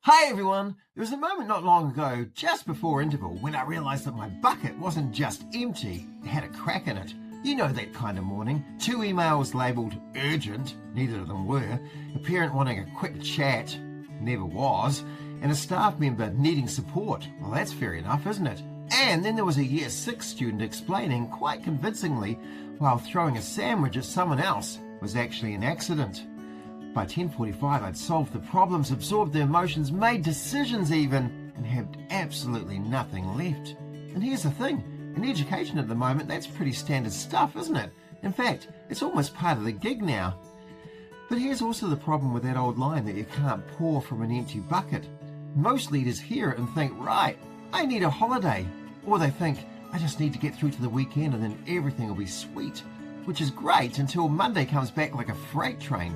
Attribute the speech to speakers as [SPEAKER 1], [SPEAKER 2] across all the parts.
[SPEAKER 1] Hi everyone! There was a moment not long ago, just before interval, when I realised that my bucket wasn't just empty, it had a crack in it. You know that kind of morning. 2 emails labelled urgent, neither of them were, a parent wanting a quick chat, never was, and a staff member needing support. Well, that's fair enough, isn't it? And then there was a Year 6 student explaining quite convincingly while throwing a sandwich at someone else was actually an accident. By 10:45 I'd solved the problems, absorbed the emotions, made decisions even, and had absolutely nothing left. And here's the thing, in education at the moment that's pretty standard stuff, isn't it? In fact, it's almost part of the gig now. But here's also the problem with that old line that you can't pour from an empty bucket. Most leaders hear it and think, right, I need a holiday. Or they think, I just need to get through to the weekend and then everything will be sweet. Which is great until Monday comes back like a freight train.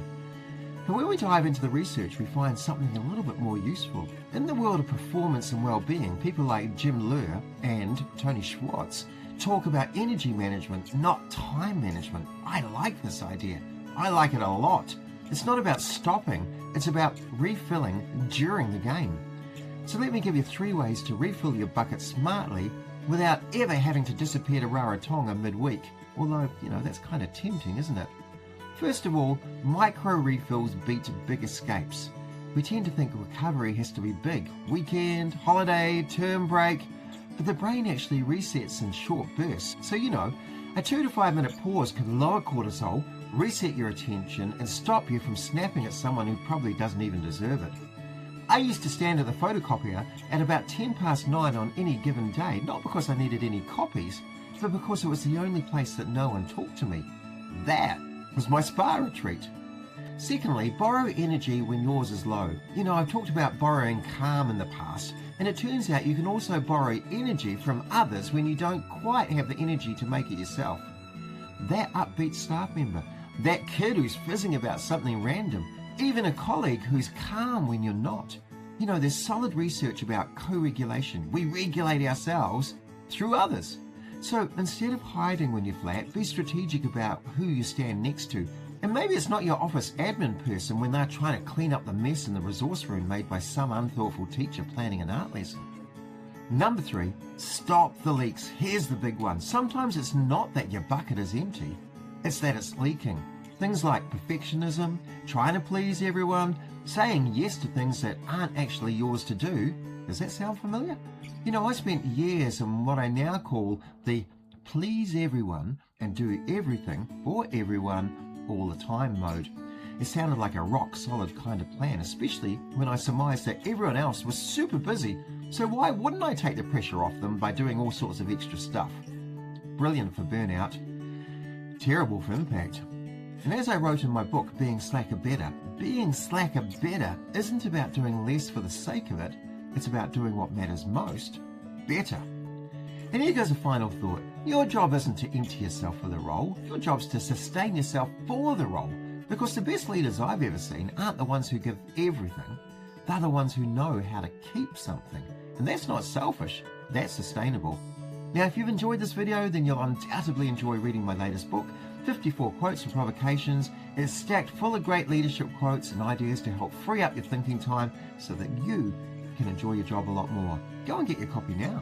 [SPEAKER 1] And when we dive into the research, we find something a little bit more useful. In the world of performance and well-being, people like Jim Loehr and Tony Schwartz talk about energy management, not time management. I like this idea. I like it a lot. It's not about stopping, it's about refilling during the game. So let me give you 3 ways to refill your bucket smartly without ever having to disappear to Rarotonga midweek. Although, that's kind of tempting, isn't it? First of all, micro refills beat big escapes. We tend to think recovery has to be big. Weekend, holiday, term break. But the brain actually resets in short bursts. So a 2 to 5 minute pause can lower cortisol, reset your attention, and stop you from snapping at someone who probably doesn't even deserve it. I used to stand at the photocopier at about 9:10 on any given day, not because I needed any copies, but because it was the only place that no one talked to me. That was my spa retreat. Secondly, borrow energy when yours is low. I've talked about borrowing calm in the past, and it turns out you can also borrow energy from others when you don't quite have the energy to make it yourself. That upbeat staff member, that kid who's fizzing about something random, even a colleague who's calm when you're not. There's solid research about co-regulation. We regulate ourselves through others. So instead of hiding when you're flat, be strategic about who you stand next to. And maybe it's not your office admin person when they're trying to clean up the mess in the resource room made by some unthoughtful teacher planning an art lesson. Number 3, stop the leaks. Here's the big one. Sometimes it's not that your bucket is empty, it's that it's leaking. Things like perfectionism, trying to please everyone, saying yes to things that aren't actually yours to do. Does that sound familiar? I spent years in what I now call the please everyone and do everything for everyone all the time mode. It sounded like a rock solid kind of plan, especially when I surmised that everyone else was super busy, so why wouldn't I take the pressure off them by doing all sorts of extra stuff? Brilliant for burnout, terrible for impact. And as I wrote in my book, Being Slacker Better isn't about doing less for the sake of it, it's about doing what matters most, better. And here goes a final thought. Your job isn't to empty yourself for the role, your job's to sustain yourself for the role. Because the best leaders I've ever seen aren't the ones who give everything, they're the ones who know how to keep something. And that's not selfish, that's sustainable. Now if you've enjoyed this video, then you'll undoubtedly enjoy reading my latest book, 54 Quotes and Provocations. It's stacked full of great leadership quotes and ideas to help free up your thinking time so that you can enjoy your job a lot more. Go and get your copy now.